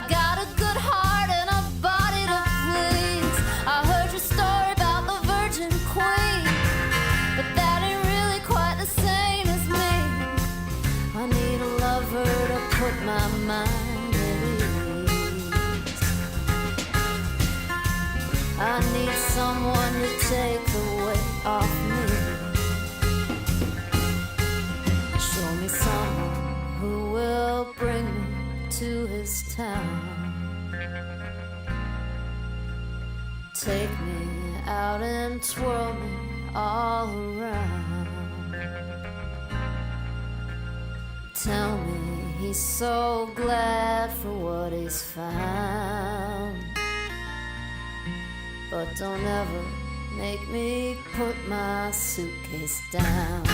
I got a good heart and a body to please. I heard your story about the Virgin Queen, but that ain't really quite the same as me. I need a lover to put my mind at ease. I need someone to take the weight off me. Show me someone who will bring me to his town. Take me out and twirl me all around. Tell me he's so glad for what he's found. But don't ever make me put my suitcase down.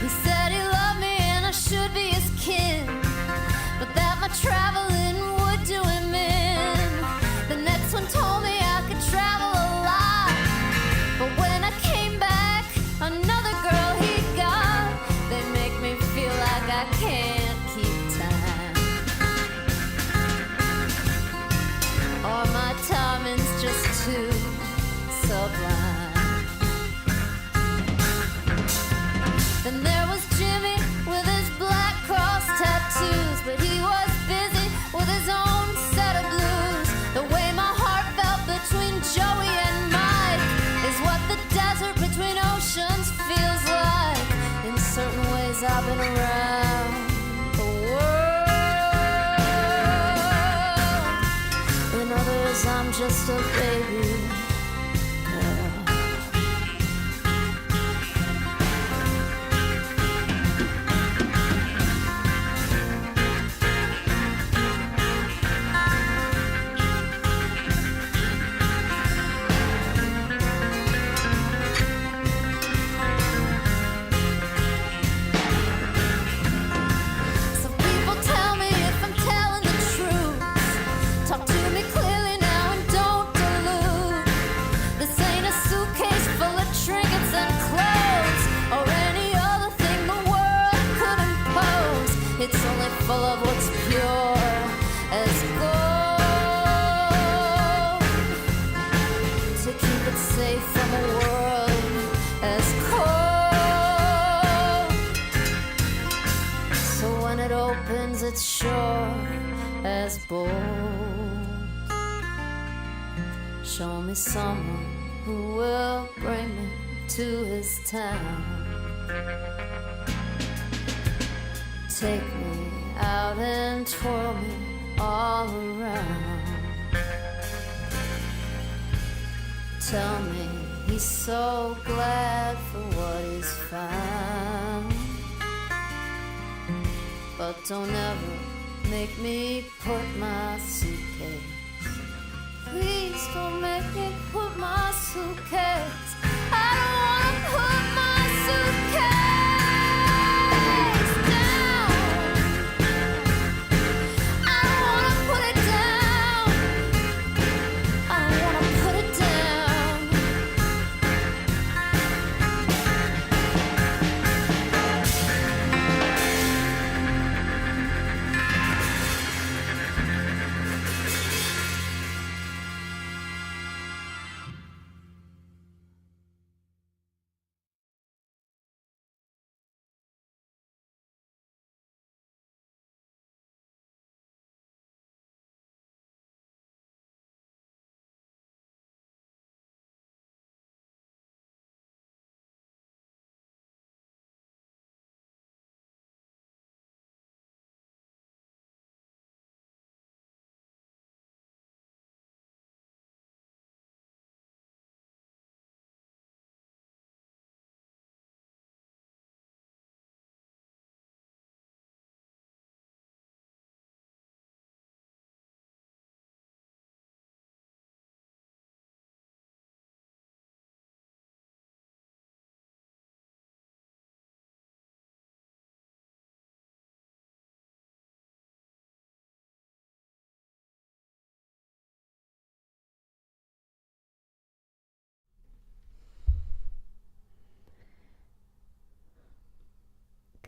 He said he loved me and I should be his kin, but that my traveling would do him in. The next one told me I could travel a lot, but when I came back, another girl he got. They make me feel like I can't keep time, or my timing's just too sublime. Then there was Jimmy with his black cross tattoos, but he was busy with his own set of blues. The way my heart felt between Joey and Mike is what the desert between oceans feels like. In certain ways I've been around the world. In others I'm just a baby girl. It's only full of what's pure as gold, to keep it safe from a world as cold. So when it opens, it's sure as bold. Show me someone who will bring me to his town. Take me out and twirl me all around. Tell me he's so glad for what he's found. But don't ever make me put my suitcase. Please don't make me put my suitcase. I don't wanna put my suitcase.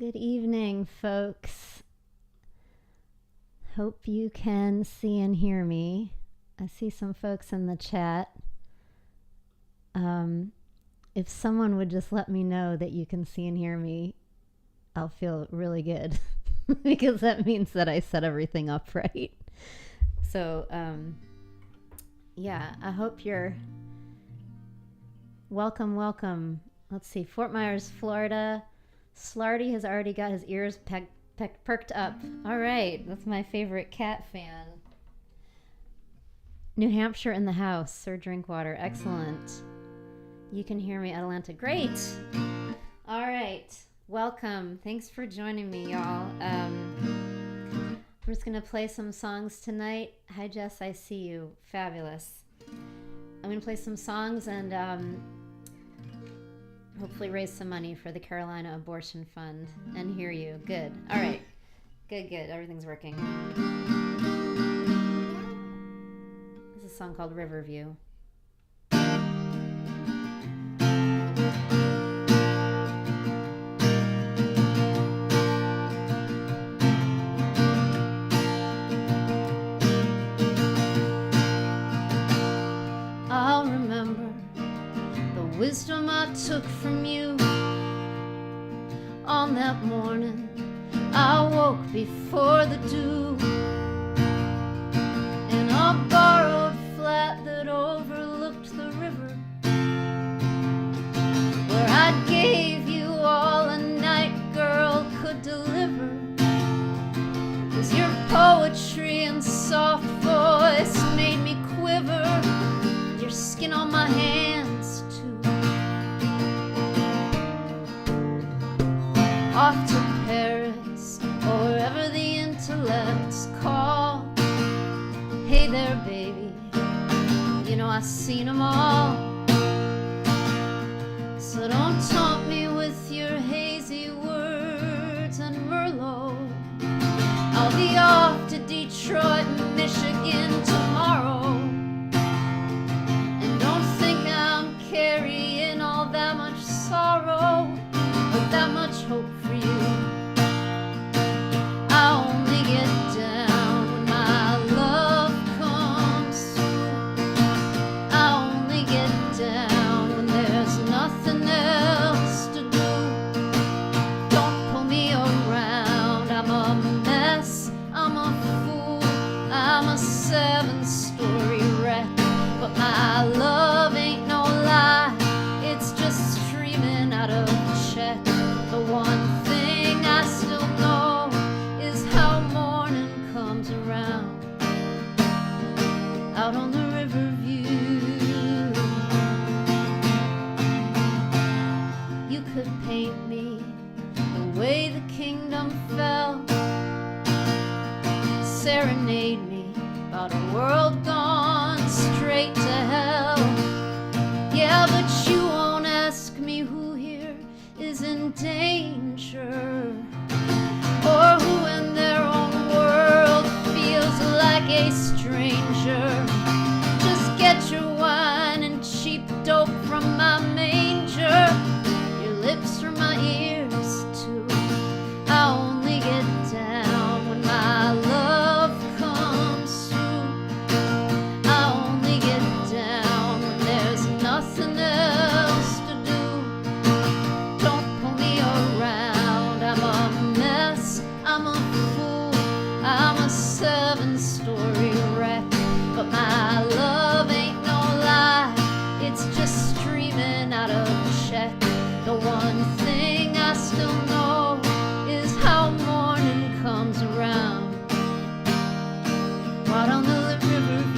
Good evening, folks. Hope you can see and hear me. I see some folks in the chat. If someone would just let me know that you can see and hear me, I'll feel really good because that means that I set everything up right. So, yeah, I hope you're welcome. Let's see, Fort Myers, Florida. Slarty has already got his ears perked up. All right, that's my favorite cat fan. New Hampshire in the house, Sir Drinkwater, excellent. You can hear me, Atlanta, great. All right, welcome. Thanks for joining me, y'all. We're just gonna play some songs tonight. Hi, Jess, I see you. Fabulous. I'm gonna play some songs and hopefully raise some money for the Carolina Abortion Fund and hear you. Good. All right. Good. Everything's working. This is a song called Riverview. I'll remember the wisdom I took from you on that morning I woke before the dew in a borrowed flat that overlooked the river, where I gave you all a night girl could deliver. 'Cause your poetry and soft voice made me quiver, your skin on my hands too. Off to Paris or wherever the intellects call. Hey there, baby, you know I've seen them all. So don't taunt me with your hazy words and Merlot. I'll be off to Detroit, Michigan tomorrow. And don't think I'm carrying all that much sorrow, but that much hope for you. I only get down when my love comes through. I only get down when there's nothing else to do. Don't pull me around, I'm a mess, I'm a fool, I'm a 7-story wreck. But my love ain't no lie, it's just streaming out of check. The one thing I still know is how morning comes around out on the Riverview. You could paint me the way the kingdom fell, serenade me about a world gone straight to hell. Yeah, but you won't ask me who here is in danger, or who in their own world feels like a stranger. Just get your wine and cheap dope from my manger, your lips from my ears too. I only get down when my love comes through. I only get down when there's nothing else to do. Don't pull me around, I'm a mess, I'm a fool, I'm a 7-story wreck. But my love ain't no lie, it's just streaming out of check. The one thing I still know is how morning comes around right on the Riverview.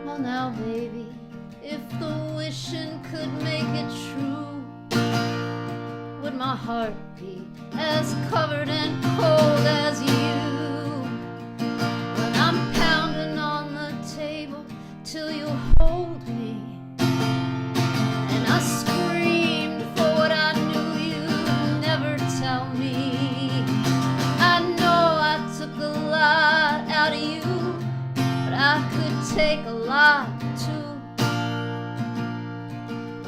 Well now, baby, if the wishing could make it true, my heart be as covered and cold as you. When I'm pounding on the table till you hold me, and I screamed for what I knew you'd never tell me. I know I took a lot out of you, but I could take a lot too.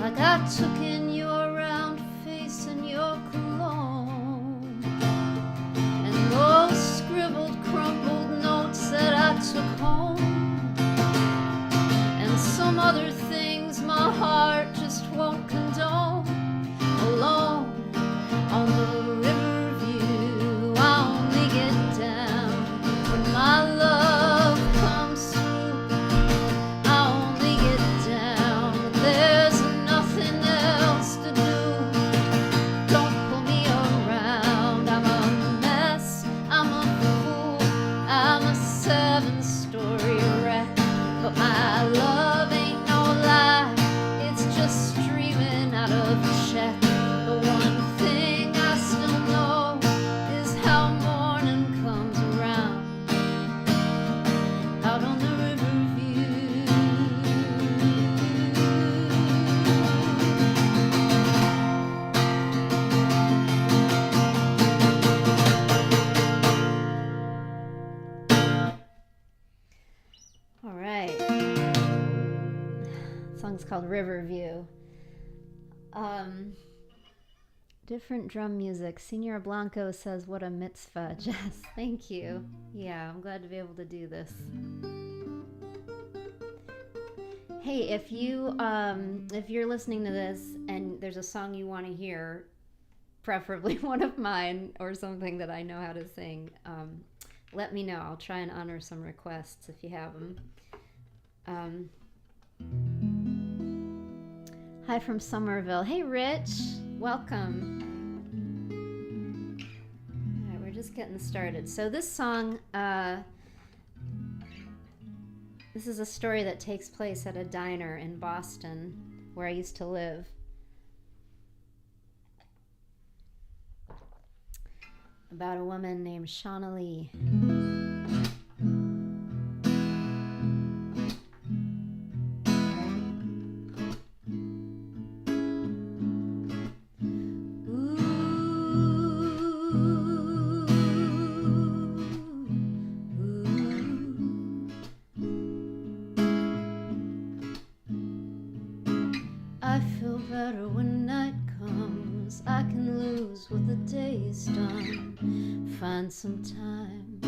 Like I took in your round face and your cologne, and those scribbled, crumpled notes that I took home, and some other things my heart just won't condone. Alone on the river view, I only get down when my love comes through. I only get down when there's nothing else to do. Don't pull me around, I'm a mess, I'm a fool, I'm a 7-story wreck. But my love ain't no lie, it's just streaming out of check. The one thing I still know is how morning comes around out on the river view. All right. The song's called Riverview. Different drum music. Senor Blanco says, what a mitzvah. Jess, thank you. Yeah, I'm glad to be able to do this. Hey, if you're listening to this and there's a song you want to hear, preferably one of mine or something that I know how to sing, let me know. I'll try and honor some requests if you have them. Hi from Somerville. Hey, Rich. Welcome. All right, we're just getting started. So this song, this is a story that takes place at a diner in Boston where I used to live. About a woman named Shauna Lee. I feel better when night comes. I can lose what the day's done. Find some time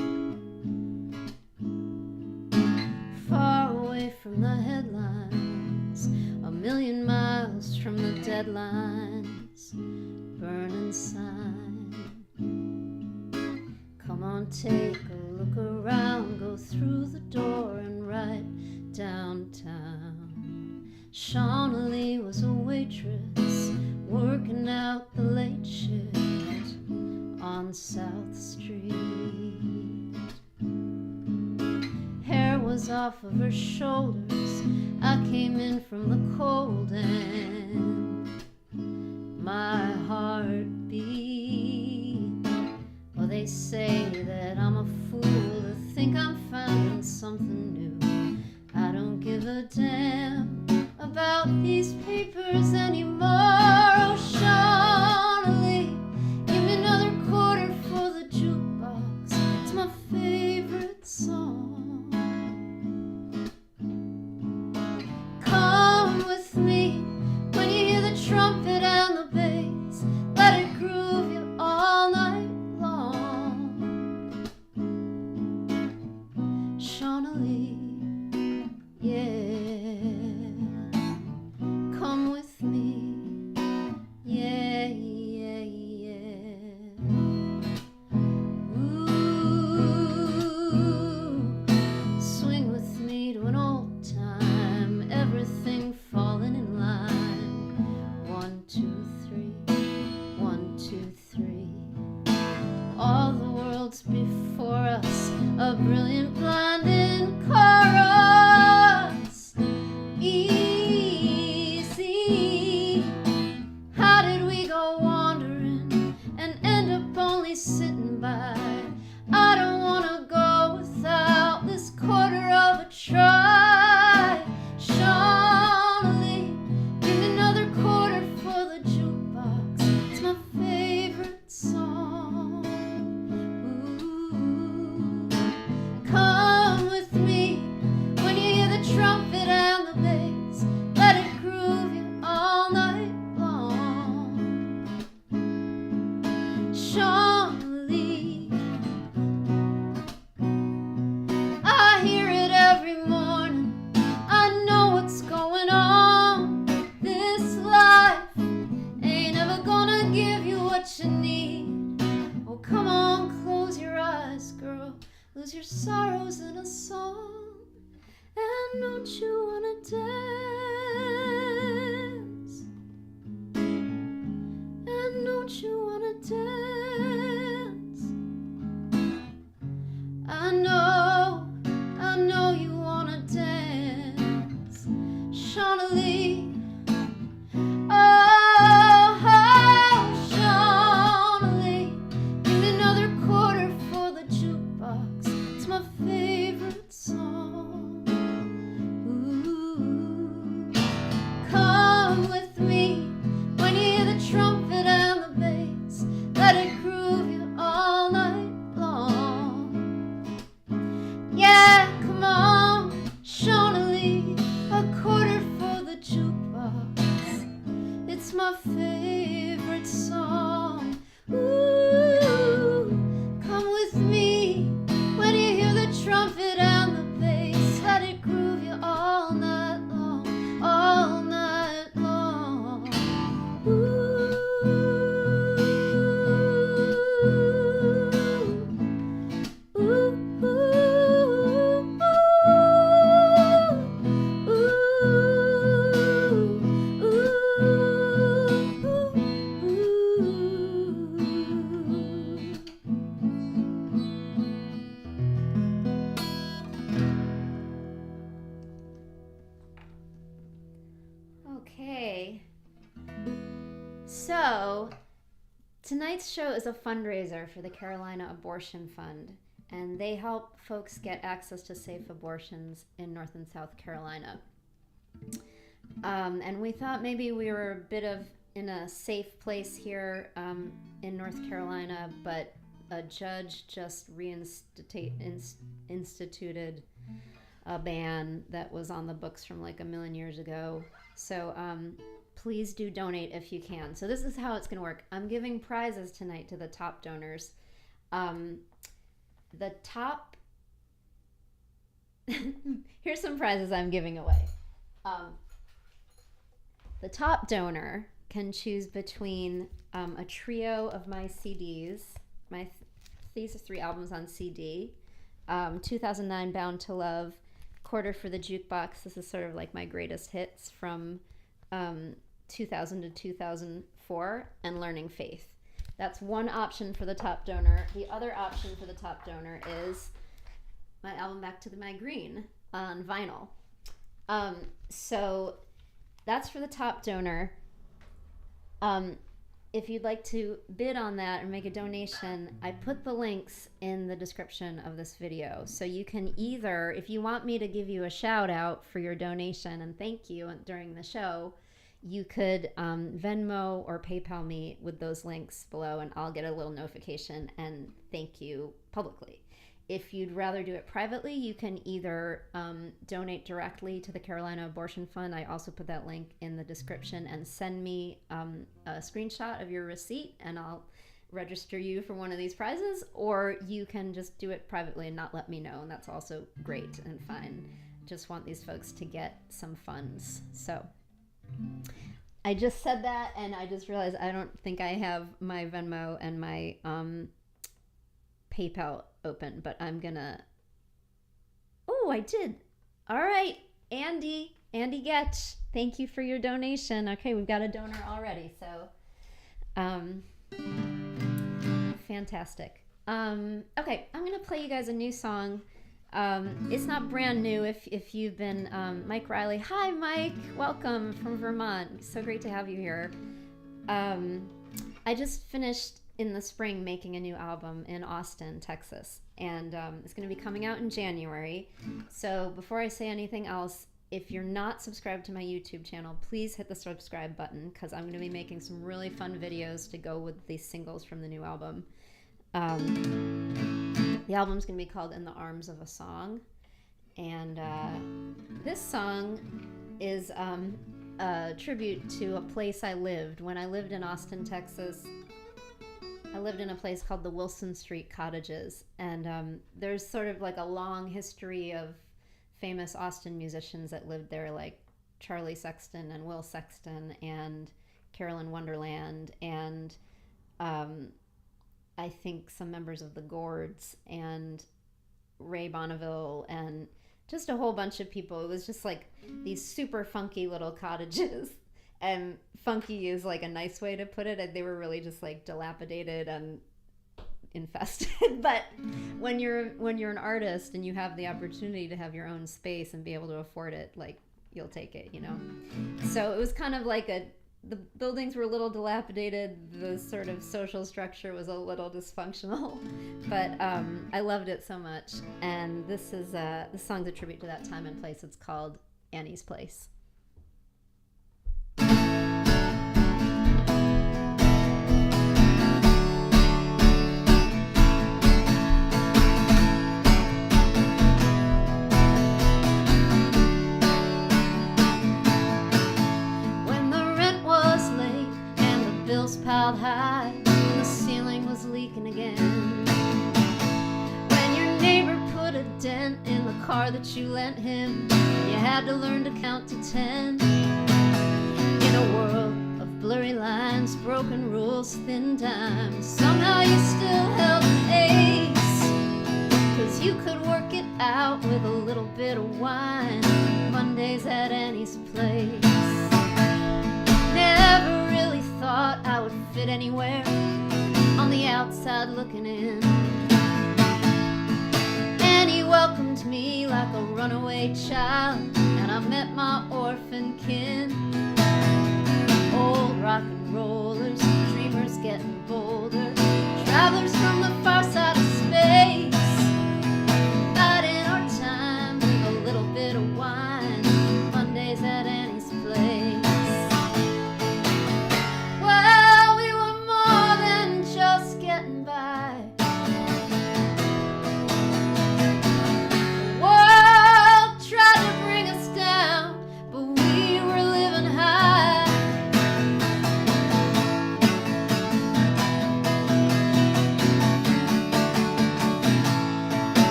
far away from the headlines, a million miles from the deadlines. Burning sign. Come on, take a look around. Go through the door and right downtown. Shauna Lee was a waitress working out the late shift on South Street. Hair was off of her shoulders. I came in from the cold and my heart beat. Well, they say that I'm a fool to think I'm finding something new. I don't give a damn about these papers anymore. Oh, Shauna Lee, give me another quarter for the jukebox. It's my favorite song. Come with me when you hear the trumpet and the bass. Let it groove you all night long. Shauna Lee, yeah. Come with me. trumpet and the bass, let it groove you all night long. Shawnee, I hear it every morning. I know what's going on. This life ain't ever gonna give you what you need. Oh, come on, close your eyes, girl. Lose your sorrows in a song. And don't you wanna dance? And don't you wanna dance? I know you wanna dance. Shawnee, oh, Shawnee, give me another quarter for the jukebox. It's my favorite song. Ooh, come with me when you hear the trumpet and the bass. Let it groove you all night long. Yeah, come on, Shawnee, a quarter for the jukebox. It's my favorite song. Ooh, come with me when you hear the trumpet and the bass. Let it groove you all night long, all night long. Ooh, ooh, ooh, Okay, so tonight's show is a fundraiser for the Carolina Abortion Fund, and they help folks get access to safe abortions in North and South Carolina. And we thought maybe we were a bit of in a safe place here in North Carolina, but a judge just instituted a ban that was on the books from like a million years ago. So please do donate if you can. So this is how it's going to work. I'm giving prizes tonight to the top donors. The top... Here's some prizes I'm giving away. The top donor can choose between a trio of my CDs, these are 3 albums on CD, 2009 Bound to Love, Quarter for the Jukebox. This is sort of like my greatest hits from 2000 to 2004, and Learning Faith. That's one option for the top donor. The other option for the top donor is my album Back to My Green on vinyl. So that's for the top donor. If you'd like to bid on that or make a donation, I put the links in the description of this video. So you can either, if you want me to give you a shout out for your donation and thank you during the show, you could Venmo or PayPal me with those links below, and I'll get a little notification and thank you publicly. If you'd rather do it privately, you can either donate directly to the Carolina Abortion Fund. I also put that link in the description, and send me a screenshot of your receipt and I'll register you for one of these prizes. Or you can just do it privately and not let me know, and that's also great and fine. Just want these folks to get some funds. So I just said that and I just realized I don't think I have my Venmo and my PayPal open, but I'm gonna... Oh, I did. All right, Andy Getch, thank you for your donation. Okay, we've got a donor already, so fantastic. Okay, I'm gonna play you guys a new song. It's not brand new if you've been Mike Riley. Hi Mike, welcome from Vermont. So great to have you here. I just finished in the spring making a new album in Austin, Texas, and it's going to be coming out in January. So before I say anything else, if you're not subscribed to my YouTube channel, please hit the subscribe button, because I'm going to be making some really fun videos to go with these singles from the new album. The album's going to be called In the Arms of a Song, And this song is a tribute to a place I lived. When I lived in Austin, Texas, I lived in a place called the Wilson Street Cottages. And there's sort of like a long history of famous Austin musicians that lived there, like Charlie Sexton and Will Sexton and Carolyn Wonderland and I think some members of the Gourds and Ray Bonneville and just a whole bunch of people. It was just like these super funky little cottages. And funky is like a nice way to put it. They were really just like dilapidated and infested. But when you're an artist and you have the opportunity to have your own space and be able to afford it, like you'll take it, you know? So it was kind of like the buildings were a little dilapidated. The sort of social structure was a little dysfunctional, but I loved it so much. And this song's a tribute to that time and place. It's called Annie's Place. Piled high and the ceiling was leaking again. When your neighbor put a dent in the car that you lent him, you had to learn to count to 10. In a world of blurry lines, broken rules, thin dimes, somehow you still held an ace, 'cause you could work it out with a little bit of wine. Mondays at Annie's Place. Never really thought I would fit anywhere, on the outside looking in. Annie welcomed me like a runaway child, and I met my orphan kin. Old rock and rollers, dreamers getting bolder, travelers from the far side of space, biding our time with a little bit of wine. Mondays at Annie's Place.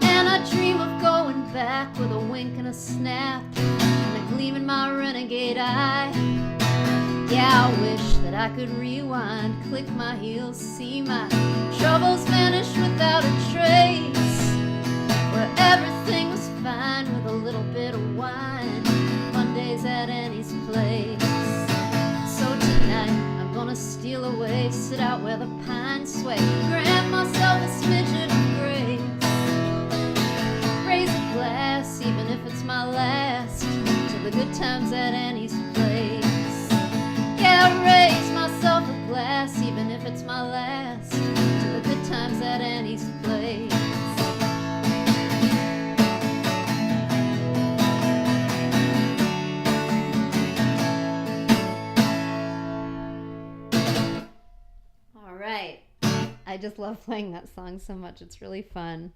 And I dream of going back with a wink and a snap and a gleam in my renegade eye. Yeah, I wish that I could rewind, click my heels, see my troubles vanish without a trace, where everything was fine with a little bit of wine. Mondays at Annie's Place. So tonight I'm gonna steal away, sit out where the pines sway, grant myself a smidgen of grace, raise a glass even if it's my last, to the good times at Annie's Place. Yeah, raise myself a glass even if it's my last, to the good times at Annie's Place. I just love playing that song so much. It's really fun.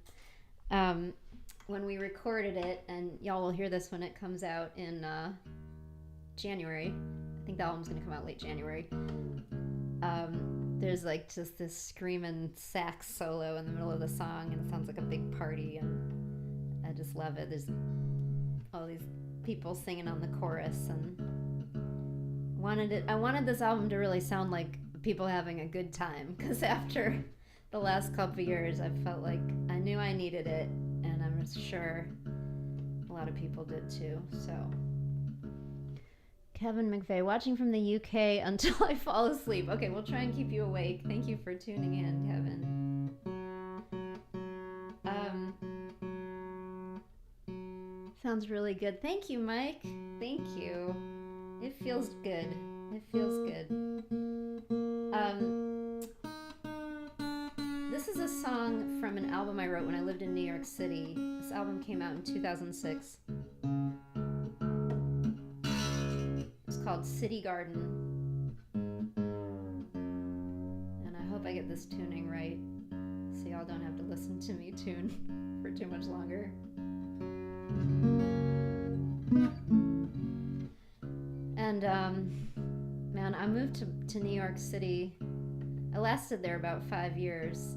When we recorded it, and y'all will hear this when it comes out in January. I think the album's going to come out late January. There's like just this screaming sax solo in the middle of the song, and it sounds like a big party, and I just love it. There's all these people singing on the chorus, and I wanted this album to really sound like people having a good time, because after the last couple of years I felt like I knew I needed it, and I'm sure a lot of people did too. So Kevin McVeigh, watching from the UK until I fall asleep. Okay, we'll try and keep you awake. Thank you for tuning in, Kevin. Sounds really good. Thank you, Mike. Thank you. It feels good. It feels good. This is a song from an album I wrote when I lived in New York City. This album came out in 2006. It's called City Garden. And I hope I get this tuning right, so y'all don't have to listen to me tune for too much longer. And man, I moved to New York City. I lasted there about 5 years,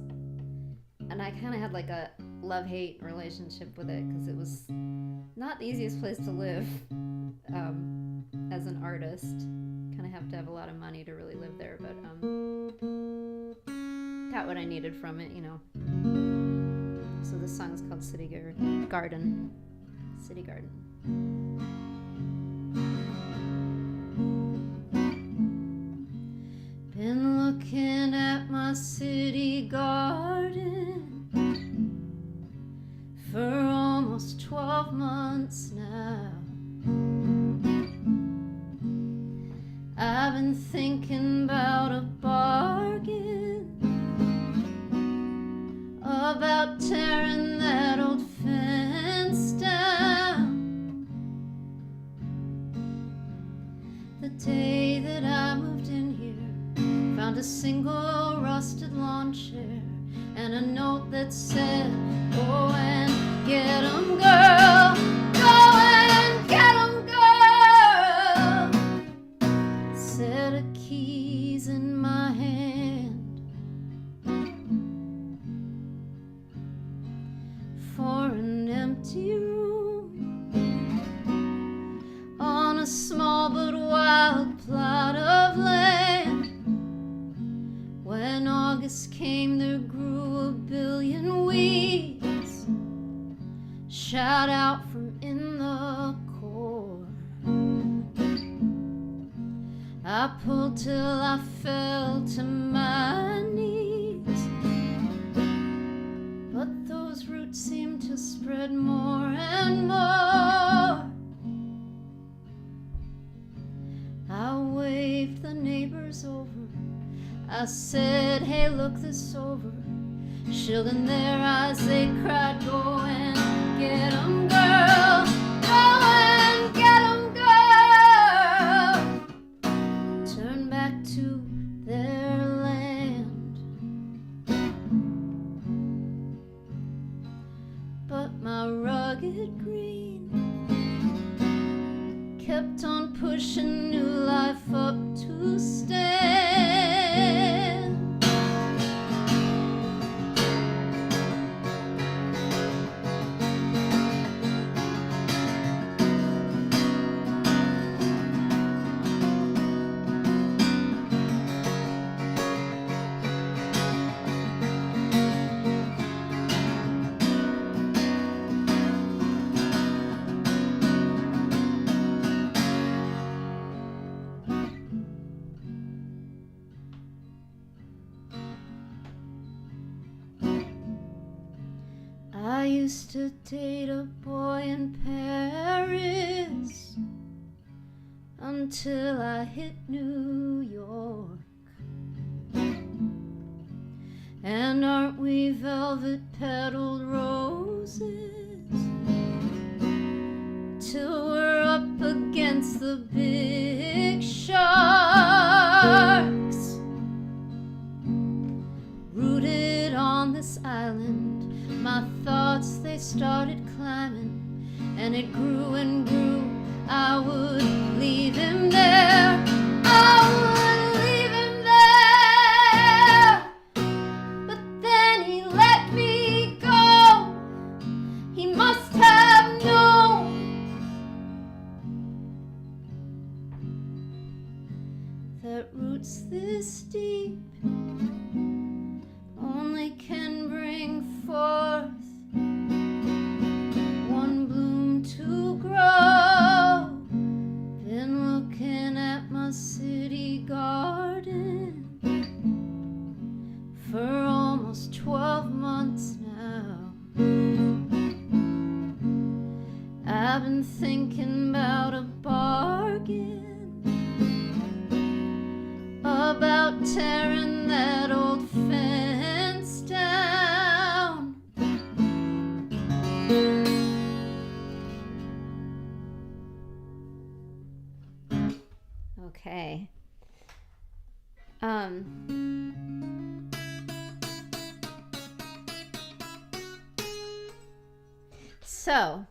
and I kind of had like a love-hate relationship with it because it was not the easiest place to live as an artist. Kind of have to have a lot of money to really live there, but got what I needed from it, you know. So this song is called City Garden. City Garden. Been looking at my city garden for almost 12 months now. I've been thinking about a bargain, about tearing that old fence down. The day that I moved in here, found a single rusted lawn chair and a note that said, go and get 'em, girl, go and get 'em, girl. Set of keys in my hand for an empty room on a small but wild plot of land. When August came, there grew a billion weeds, shot out from in the core. I pulled till I fell to my knees, but those roots seemed to spread more and more. I waved the neighbors over. I said, hey, look this over. Shielding their eyes, they cried, go and get 'em, girl, go and get 'em, girl. Turn back to their land. But my rugged green kept on pushing new life up to stand. I used to date a boy in Paris until I hit New York. And aren't we velvet-petaled roses till we're up against the big sharks? Rooted on this island, my thoughts, they started climbing, and it grew and grew. I would leave him there, I would leave him there, but then he let me go. He must have known that roots this deep only can bring forth one bloom to grow. Been looking I've been thinking about a bargain, about tearing that old fence down. Okay. So,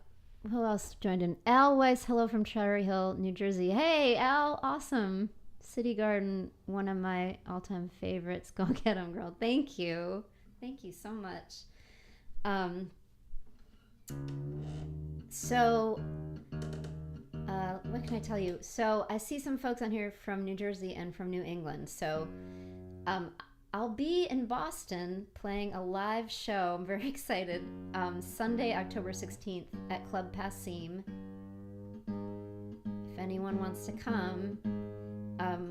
who else joined in? Al Weiss, hello from Cherry Hill, New Jersey. Hey, Al, awesome. City Garden, one of my all-time favorites. Go get 'em, girl. Thank you. Thank you so much. What can I tell you? So I see some folks on here from New Jersey and from New England. So I'll be in Boston playing a live show. I'm very excited. Sunday, October 16th at Club Passim. If anyone wants to come,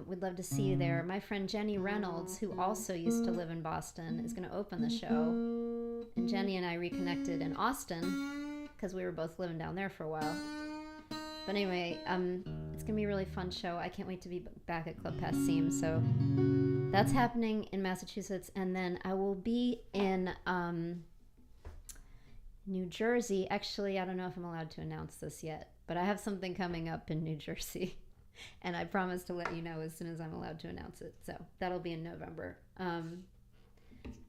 we'd love to see you there. My friend Jenny Reynolds, who also used to live in Boston, is going to open the show. And Jenny and I reconnected in Austin because we were both living down there for a while. But anyway, it's going to be a really fun show. I can't wait to be back at Club Passim. So that's happening in Massachusetts. And then I will be in New Jersey. Actually, I don't know if I'm allowed to announce this yet, but I have something coming up in New Jersey. And I promise to let you know as soon as I'm allowed to announce it. So that'll be in November.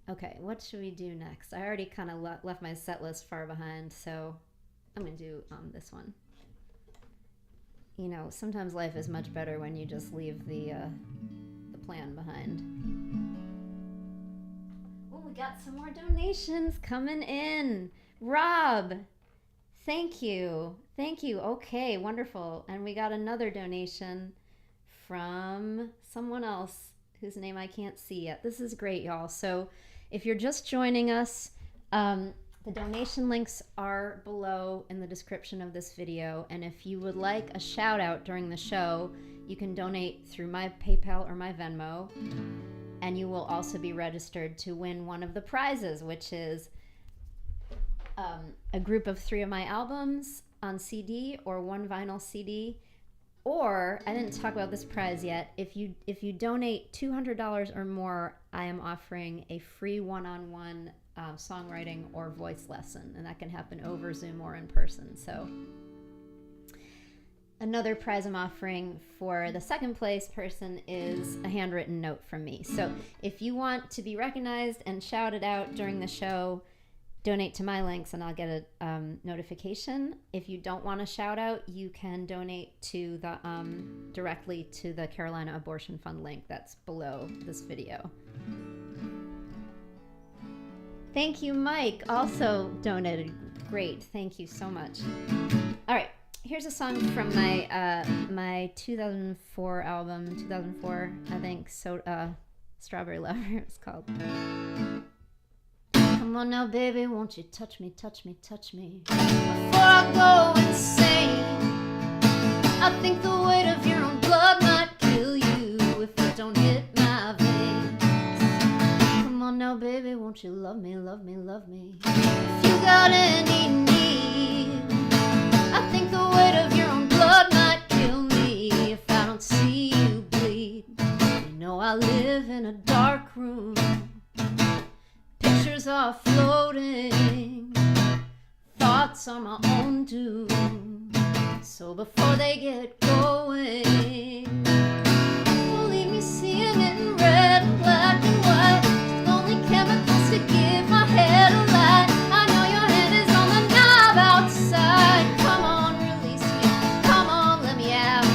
Okay, what should we do next? I already kind of left my set list far behind, so I'm going to do this one. You know, sometimes life is much better when you just leave the plan behind. Oh, we got some more donations coming in. Rob, thank you. Thank you. Okay, wonderful. And we got another donation from someone else whose name I can't see yet. This is great, y'all. So if you're just joining us, the donation links are below in the description of this video. And if you would like a shout out during the show, you can donate through my PayPal or my Venmo. And you will also be registered to win one of the prizes, which is a group of 3 of my albums on CD or 1 vinyl CD. Or, I didn't talk about this prize yet, if you donate $200 or more, I am offering a free one-on-one songwriting or voice lesson, and that can happen over Zoom or in person. So another prize I'm offering for the second place person is a handwritten note from me. So if you want to be recognized and shouted out during the show, donate to my links and I'll get a notification. If you don't want a shout out, you can donate to the directly to the Carolina Abortion Fund link that's below this video. Thank you, Mike, also donated. Great, thank you so much. All right, here's a song from my my 2004 album, 2004, I think, Strawberry Lover it's called. Come on now, baby, won't you touch me, touch me, touch me before I go insane. I think the weight of your own blood might kill you if it don't hit my veins. Come on now, baby, won't you love me, love me, love me? If you got any need, I think the weight of your own blood might kill me if I don't see you bleed. You know I live in a dark room. Pictures are floating, thoughts are my own doom. So before they get going, don't leave me seeing it in red and black and white. Just only chemicals to give my head a light. I know your hand is on the knob outside. Come on, release me. Come on, let me out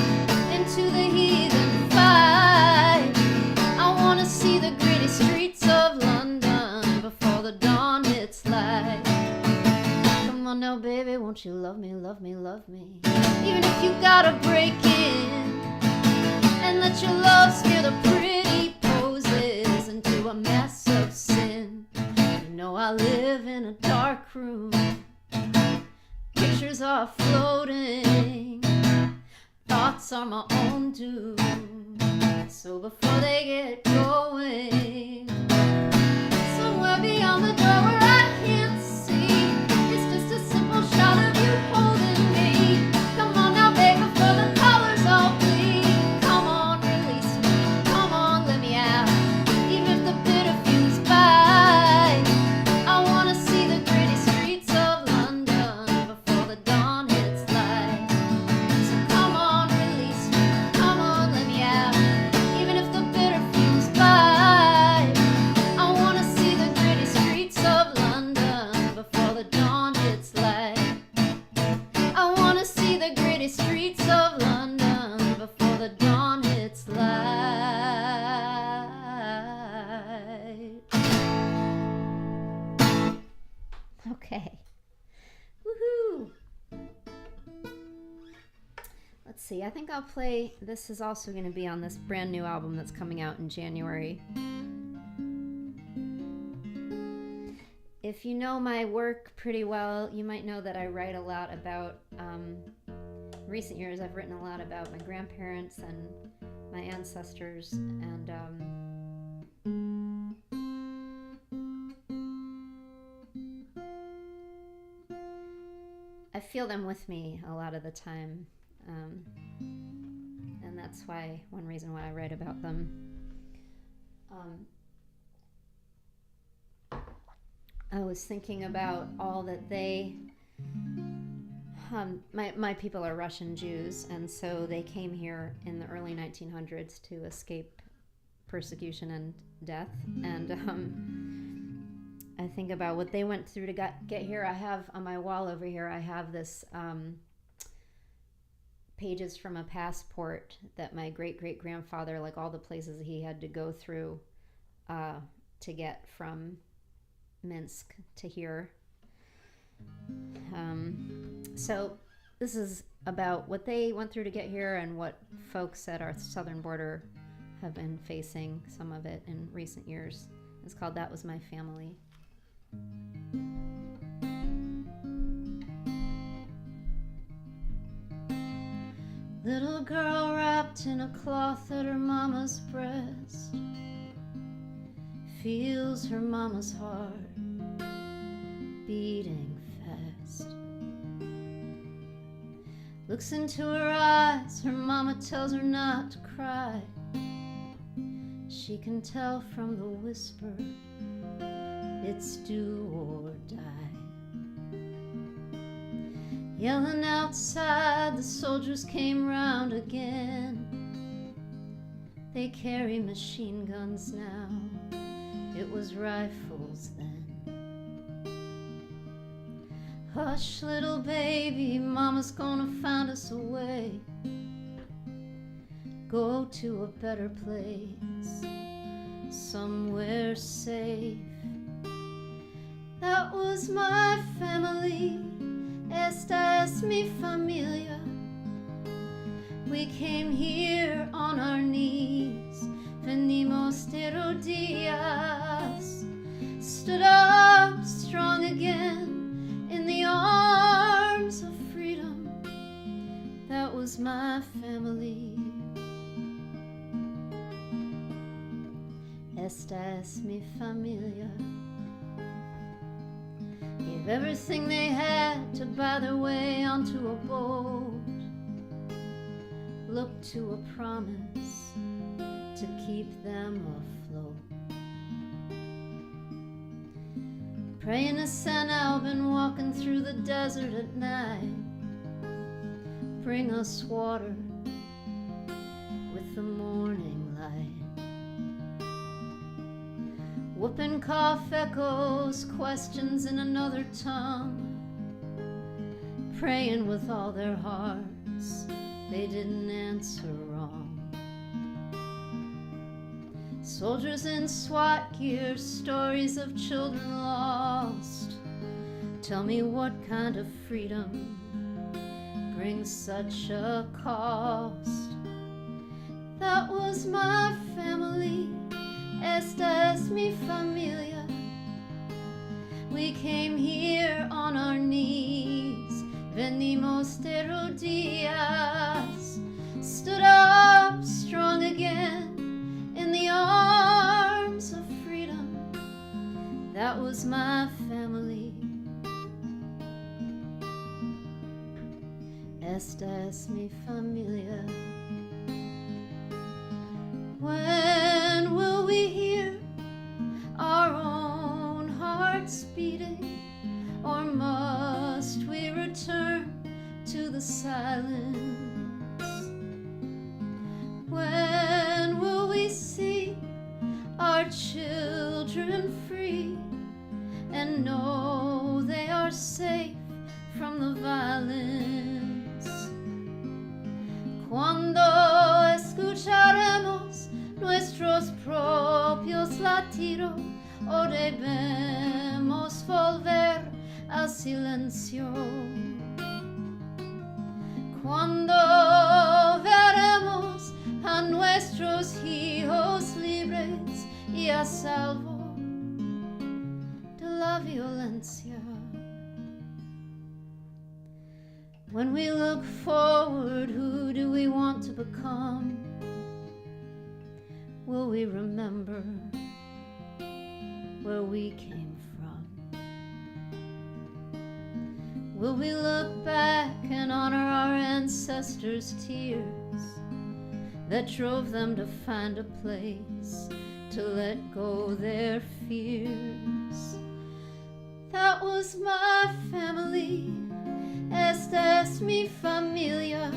into the heathen fight. I wanna see the gritty streets of London before the dawn hits light. Come on now, baby, won't you love me, love me, love me? Even if you gotta break in and let your love scare the pretty poses into a mess of sin. You know I live in a dark room. Pictures are floating, thoughts are my own doom. So before they get going, somewhere beyond the door where I can't see, it's just a simple shot of you holding me. Let's see, I think I'll play, this is also going to be on this brand new album that's coming out in January. If you know my work pretty well, you might know that I write a lot about, recent years I've written a lot about my grandparents and my ancestors, and I feel them with me a lot of the time. And that's why, one reason why I write about them. I was thinking about all that they, my people are Russian Jews, and so they came here in the early 1900s to escape persecution and death. And I think about what they went through to get here. I have on my wall over here, I have this pages from a passport that my great-great-grandfather, like all the places he had to go through to get from Minsk to here. So this is about what they went through to get here and what folks at our southern border have been facing, some of it in recent years. It's called That Was My Family. Little girl wrapped in a cloth at her mama's breast, feels her mama's heart beating fast. Looks into her eyes, her mama tells her not to cry. She can tell from the whisper, it's do or die. Yelling outside, the soldiers came round again. They carry machine guns now, it was rifles then. Hush, little baby, mama's gonna find us a way. Go to a better place, somewhere safe. That was my family, esta es mi familia. We came here on our knees, venimos de rodillas. Stood up strong again in the arms of freedom. That was my family. Esta es mi familia. Gave everything they had to buy their way onto a boat. Looked to a promise to keep them afloat. Praying to San Albin, walking through the desert at night. Bring us water with the morning light. Whooping cough echoes, questions in another tongue. Praying with all their hearts, they didn't answer wrong. Soldiers in SWAT gear, stories of children lost. Tell me what kind of freedom brings such a cost. That was my family, esta es mi familia. We came here on our knees, venimos de rodillas. Stood up strong again in the arms of freedom. That was my family. Esta es mi familia. When will we hear our own hearts beating? Or must we return to the silence? When will we see our children free and know they are safe from the violence? Cuando escucharemos nuestros propios latidos o debemos volver al silencio? Cuando a nuestros hijos libres y a salvo de la violencia. When we look forward, who do we want to become? Will we remember where we came from? Will we look back and honor our ancestors' tears that drove them to find a place to let go their fears? That was my family. Esta es mi familia.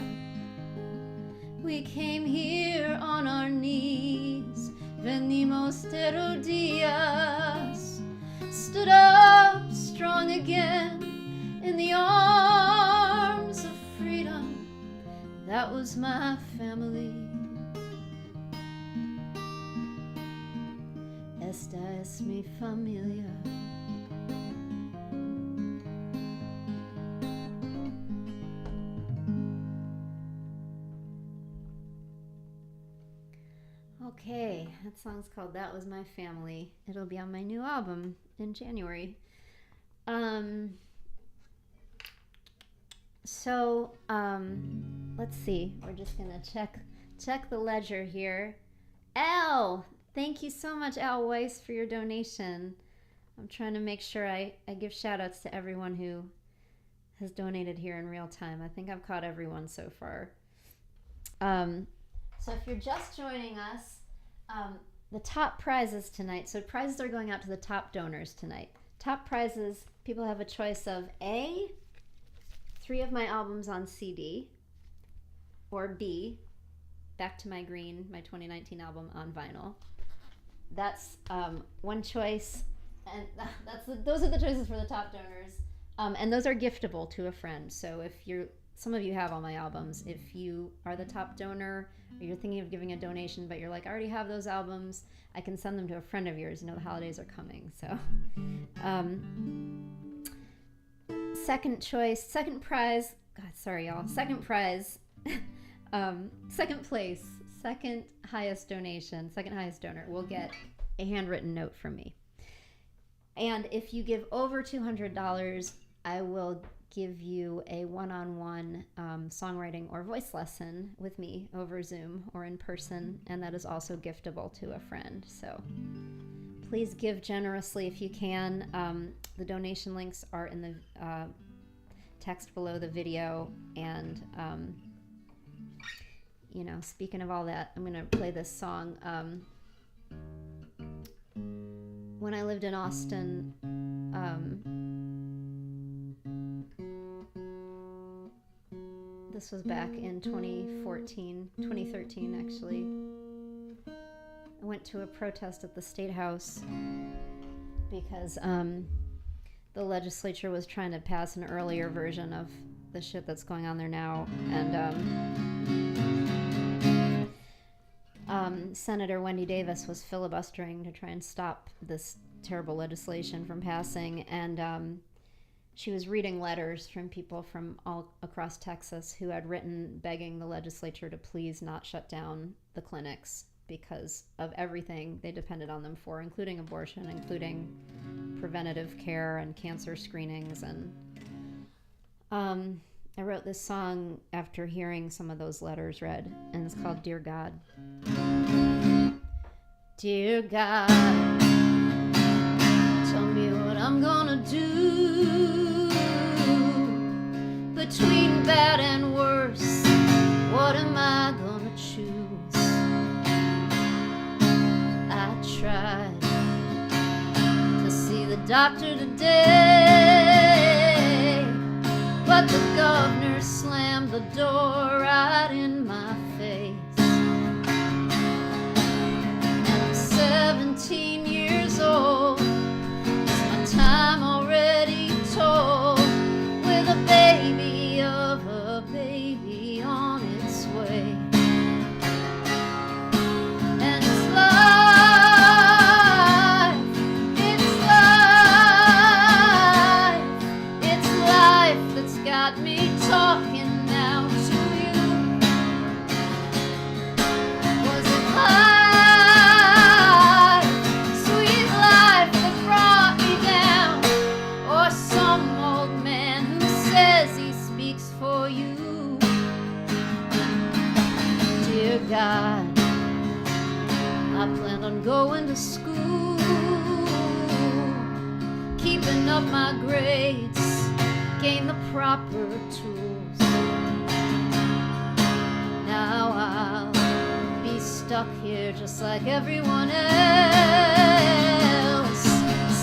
We came here on our knees. Venimos de rodillas. Stood up strong again in the arms of freedom. That was my family. Esta es mi familia. Okay, that song's called That Was My Family. It'll be on my new album in January. Let's see. We're just gonna check the ledger here. Al, thank you so much, Al Weiss, for your donation. I'm trying to make sure I give shout outs to everyone who has donated here in real time. I think I've caught everyone so far. So if you're just joining us, the top prizes tonight, so prizes are going out to the top donors tonight. Top prizes, people have a choice of A, 3 of my albums on CD, or B, Back to My Green, my 2019 album on vinyl. That's one choice, and those are the choices for the top donors. And those are giftable to a friend. So if some of you have all my albums. If you are the top donor, or you're thinking of giving a donation, but you're like, I already have those albums, I can send them to a friend of yours. You know, the holidays are coming. So, second prize, second place, second highest donor will get a handwritten note from me. And if you give over $200, I will give you a one-on-one songwriting or voice lesson with me over Zoom or in person, and that is also giftable to a friend. So please give generously if you can. The donation links are in the text below the video, and speaking of all that, I'm going to play this song. When I lived in Austin, this was back in 2013 actually. I went to a protest at the State House because the legislature was trying to pass an earlier version of the shit that's going on there now, and Senator Wendy Davis was filibustering to try and stop this terrible legislation from passing, and she was reading letters from people from all across Texas who had written begging the legislature to please not shut down the clinics because of everything they depended on them for, including abortion, including preventative care and cancer screenings. And I wrote this song after hearing some of those letters read, and it's called Dear God. Dear God, tell me what I'm gonna do between bad and worse. What am I gonna choose? I tried to see the doctor today, but the governor slammed the door right in my face. And I'm 17 years old. Is my time already told? With a baby of a baby on its way. And it's life that's got me talking now to you. God, I planned on going to school, keeping up my grades, gain the proper tools. Now I'll be stuck here just like everyone else,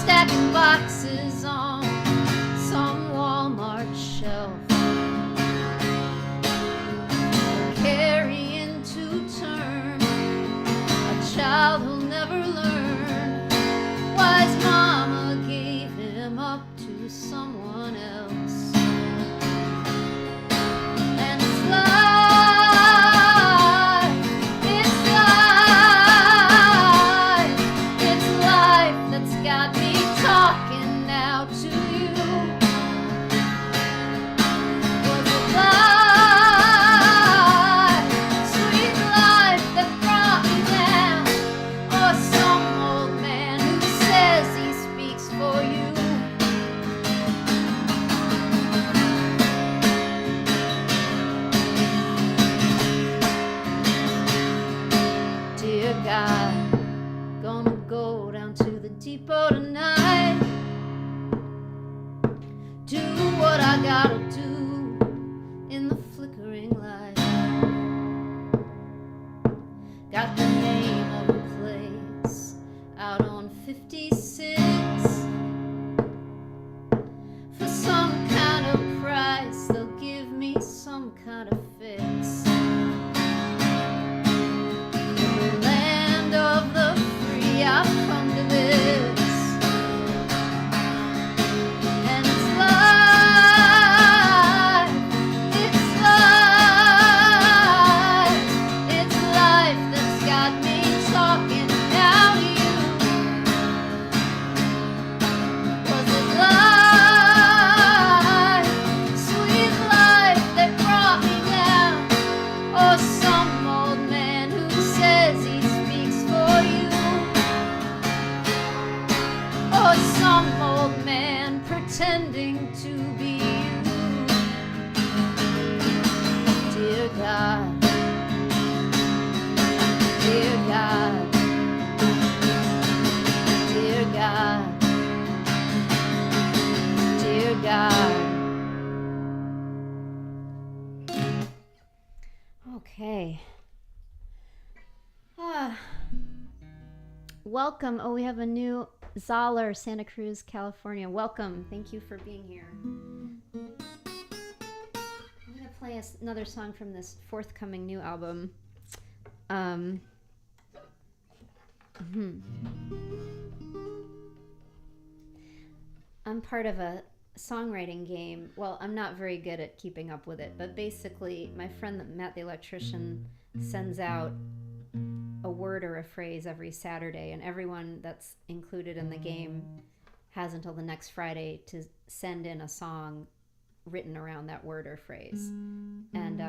stacking boxes on some Walmart shelf, carrying to term a child who'll never learn why his mama gave him up to someone else. And it's life, it's life, it's life that's got me talking now to you. Was it life, sweet life that brought me down, or some old man who says he speaks for you? Dear God, gonna go down to the depot tonight, do what I gotta do in the flickering light. Got the name of a place out on 56 for some kind of price. They'll give me some kind of fix. In the land of the free, I've come to this, and it's life, it's life, it's life that's got me talking now to you. Was it life, sweet life that brought me down, or some old man who says he speaks for you, or some old man pretending to be you? Dear God, dear God, dear God, dear God. Okay. Welcome. Oh, we have a new Zoller, Santa Cruz, California. Welcome. Thank you for being here. I'm going to play another song from this forthcoming new album. I'm part of a songwriting game. Well, I'm not very good at keeping up with it, but basically my friend Matt the electrician sends out a word or a phrase every Saturday, and everyone that's included in the game has until the next Friday to send in a song written around that word or phrase. And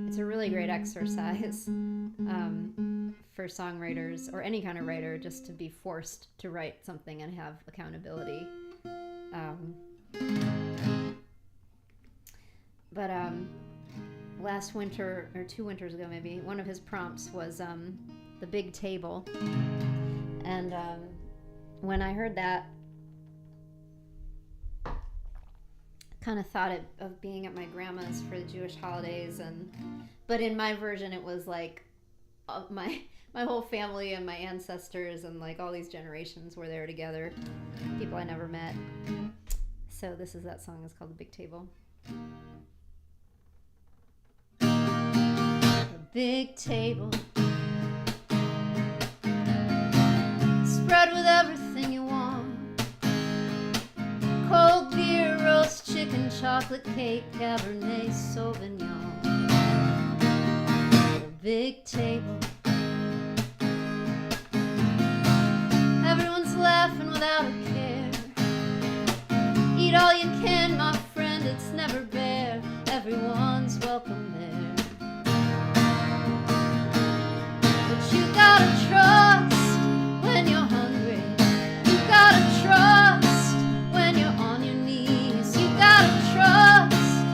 it's a really great exercise for songwriters or any kind of writer, just to be forced to write something and have accountability. But last winter, or 2 winters ago maybe, one of his prompts was the big table. And when I heard that, kind of thought of being at my grandma's for the Jewish holidays, but in my version it was like my whole family and my ancestors and like all these generations were there together, people I never met. So this is that song. It's called The Big Table. The big table, spread with everything you want: cold beer, roast chicken, chocolate cake, Cabernet Sauvignon. The big table, everyone's laughing without a care. Eat all you can, my friend, it's never bare. Everyone's welcome there. But you gotta trust when you're hungry. You gotta trust when you're on your knees. You gotta trust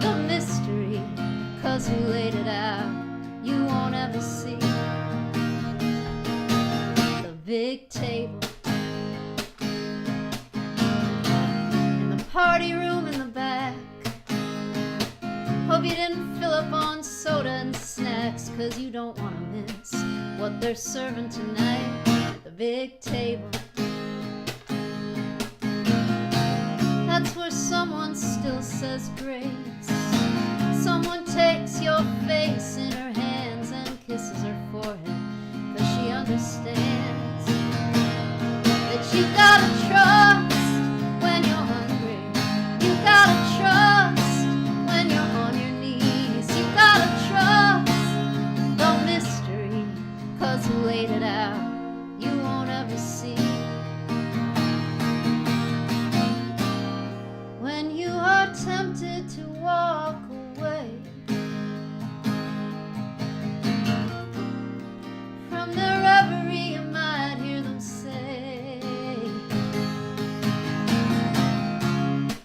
the mystery, 'cause who laid it out? You Hope you didn't fill up on soda and snacks, 'cause you don't want to miss what they're serving tonight at the big table. That's where someone still says grace. Someone takes your face in her hands and kisses her forehead, 'cause she understands that you gotta trust when you're hungry. You gotta trust when you're on your knees. You gotta trust the mystery, 'cause who laid it out you won't ever see. When you are tempted to walk away from their reverie, you might hear them say,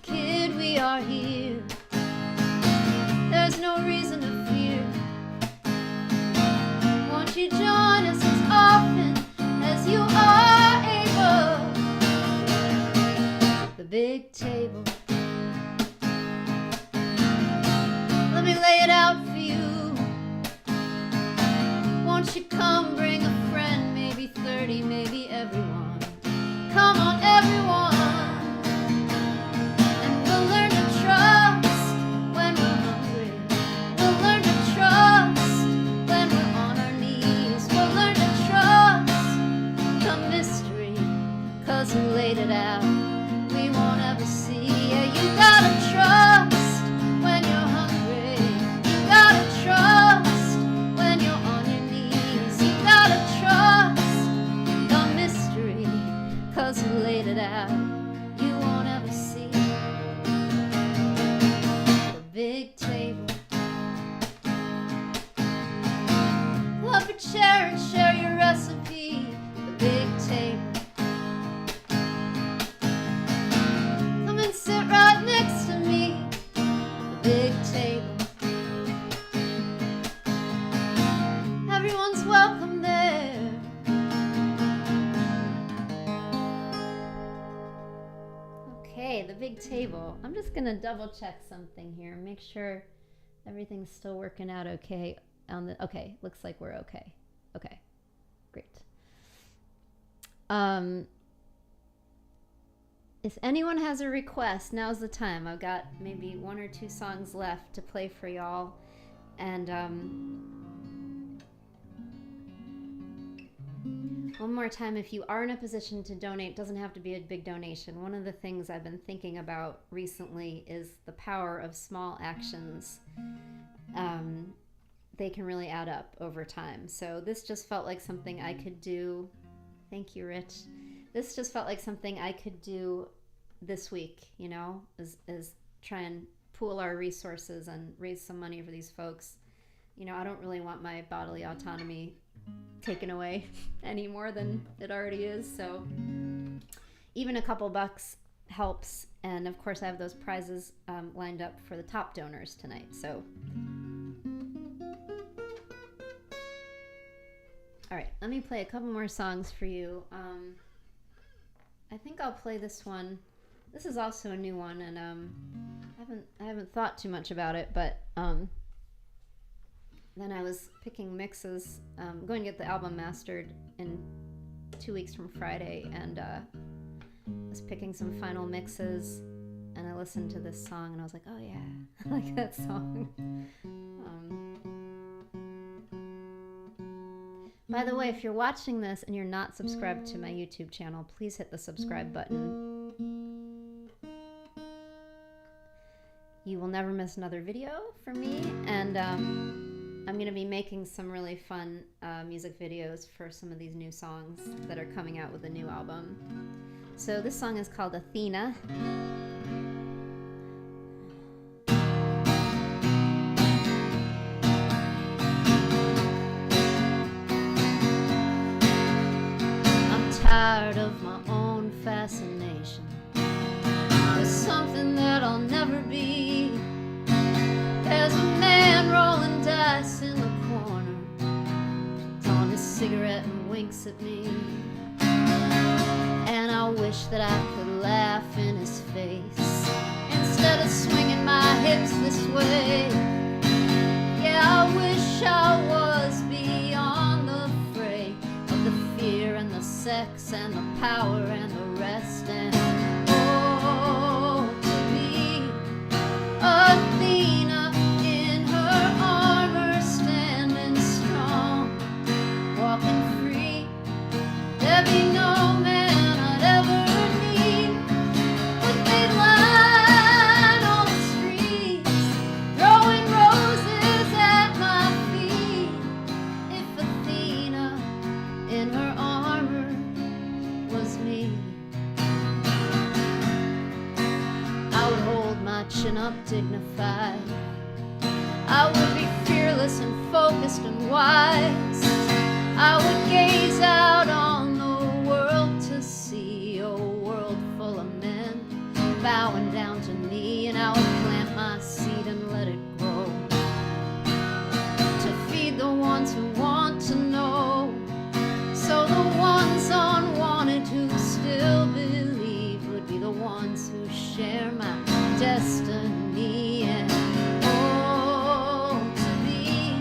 "Kid, we are here. There's no reason to fear. Won't you join us as often as you are able?" The big table. Let me lay it out for you. Won't you come, bring a friend, maybe 30, maybe everyone. Come on, everyone. And we'll learn to trust when we're hungry. We'll learn to trust when we're on our knees. We'll learn to trust the mystery, 'cause who laid it out we won't ever see. Yeah, you gotta trust when you're hungry. You gotta trust when you're on your knees. You gotta trust the mystery, 'cause who laid it out you won't ever see. The big table. Pull up a chair and share your recipe. The big table. Come and sit right next to me. The big table. Everyone's welcome there. Okay, the big table. I'm just gonna double check something here. Make sure everything's still working out okay on the. Okay, looks like we're okay. Okay, great. If anyone has a request, now's the time. I've got maybe 1 or 2 songs left to play for y'all. And one more time, if you are in a position to donate, doesn't have to be a big donation. One of the things I've been thinking about recently is the power of small actions. They can really add up over time. So this just felt like something I could do. Thank you, Rich. This just felt like something I could do this week, you know, is try and pool our resources and raise some money for these folks. You know, I don't really want my bodily autonomy taken away any more than it already is. So even a couple bucks helps. And of course I have those prizes lined up for the top donors tonight. So, all right, let me play a couple more songs for you. I think I'll play this one. This is also a new one, and I haven't thought too much about it, but then I was picking mixes. I'm going to get the album mastered in 2 weeks from Friday, and was picking some final mixes, and I listened to this song, and I was like, oh yeah, I like that song. By the way, if you're watching this and you're not subscribed to my YouTube channel, please hit the subscribe button. You will never miss another video from me, and I'm going to be making some really fun music videos for some of these new songs that are coming out with the new album. So this song is called Athena. Tired of my own fascination with something that I'll never be. There's a man rolling dice in the corner, on his cigarette and winks at me. And I wish that I could laugh in his face instead of swinging my hips this way. strength and the power and the rest. And oh, to be Athena in her armor, standing strong, walking free. There be no man I'd ever need, but they'd line all the streets, throwing roses at my feet. If Athena in her armor was me, I would hold my chin up dignified. I would be fearless and focused and wise. I would gaze out on the world to see a world full of men bowing down to me, and I would plant my seed and let it grow to feed the ones who want to know, so the ones unwanted who still believe would be the ones who share my destiny. And oh, to be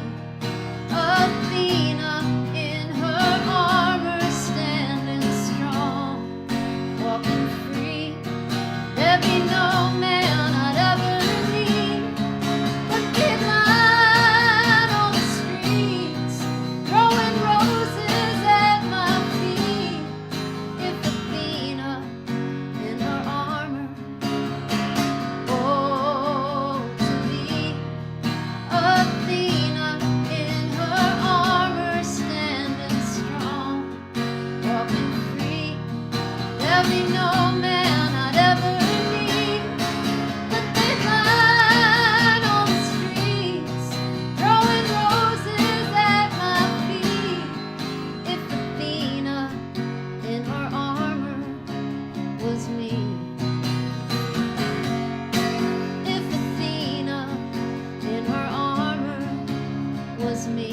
Athena in her armor, standing strong, walking free. There be no man I'd ever need, but they'd line all the streets, throwing roses at my feet. If Athena in her armor, oh, to be Athena in her armor, standing strong, walking free. There'll be no man I'd ever need, but they'd line all the streets, throwing roses at my feet. If Athena in her armor was me, if Athena in her armor was me.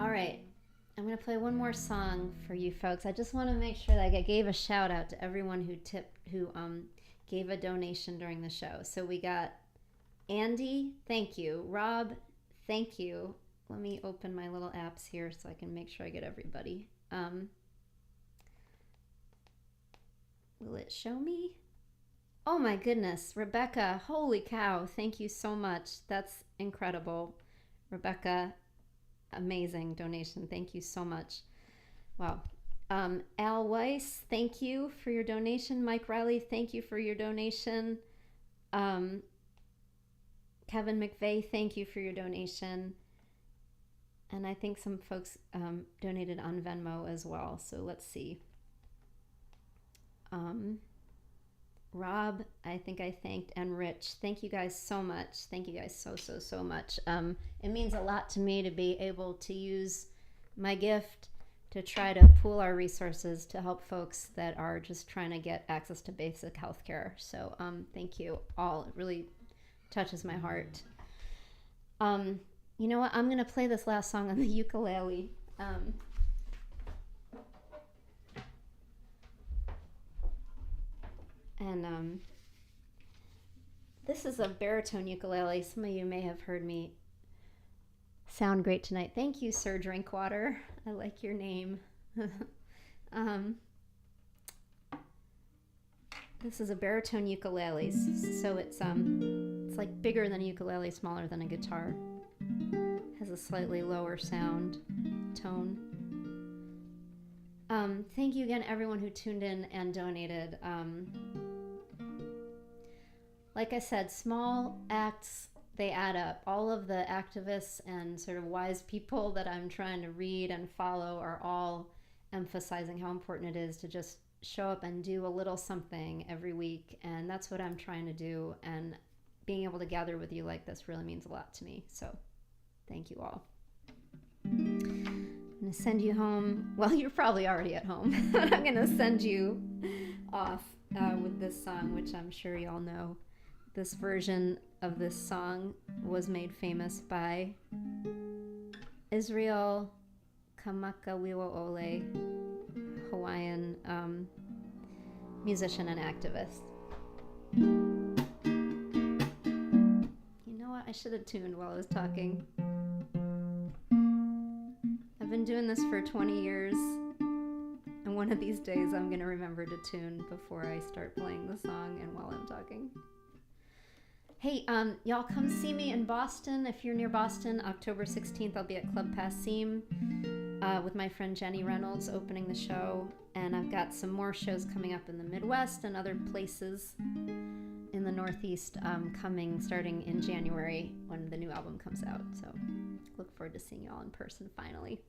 All right. I'm going to play one more song for you folks. I just want to make sure that I gave a shout out to everyone who gave a donation during the show. So we got Andy, thank you. Rob, thank you. Let me open my little apps here so I can make sure I get everybody. Will it show me? Oh my goodness, Rebecca, holy cow, thank you so much. That's incredible. Rebecca, amazing donation. Thank you so much. Wow. Al Weiss, thank you for your donation. Mike Riley, thank you for your donation. Kevin McVeigh, thank you for your donation. And I think some folks donated on Venmo as well. So let's see. Rob, I think I thanked, and Rich. Thank you guys so much. Thank you guys so much. It means a lot to me to be able to use my gift to try to pool our resources to help folks that are just trying to get access to basic health care. So thank you all. It really touches my heart. You know what? I'm going to play this last song on the ukulele. And this is a baritone ukulele. Some of you may have heard me sound great tonight. Thank you, Sir Drinkwater. I like your name. This is a baritone ukulele, so it's like bigger than a ukulele, smaller than a guitar. Has a slightly lower sound tone. Thank you again, everyone who tuned in and donated. Like I said, small acts, they add up. All of the activists and sort of wise people that I'm trying to read and follow are all emphasizing how important it is to just show up and do a little something every week. And that's what I'm trying to do. And being able to gather with you like this really means a lot to me. So thank you all. I'm going to send you home. Well, you're probably already at home. But I'm going to send you off with this song, which I'm sure you all know. This version of this song was made famous by Israel Kamakawiwo'ole, Hawaiian musician and activist. should have tuned while I was talking. I've been doing this for 20 years, and one of these days I'm going to remember to tune before I start playing the song and while I'm talking. Hey, y'all come see me in Boston. If you're near Boston, October 16th, I'll be at Club Passim with my friend Jenny Reynolds opening the show. And I've got some more shows coming up in the Midwest and other places in the Northeast coming starting in January when the new album comes out. So look forward to seeing y'all in person finally.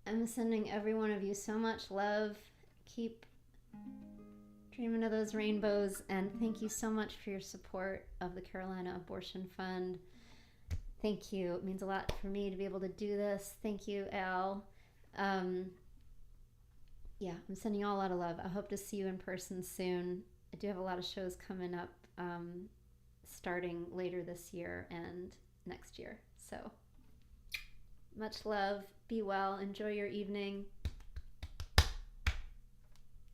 I'm sending every one of you so much love. Keep dreaming of those rainbows, and thank you so much for your support of the Carolina Abortion Fund. Thank you. It means a lot for me to be able to do this. Thank you, Al. I'm sending you all a lot of love. I hope to see you in person soon. I do have a lot of shows coming up starting later this year and next year. So much love. Be well. Enjoy your evening.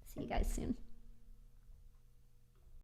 See you guys soon.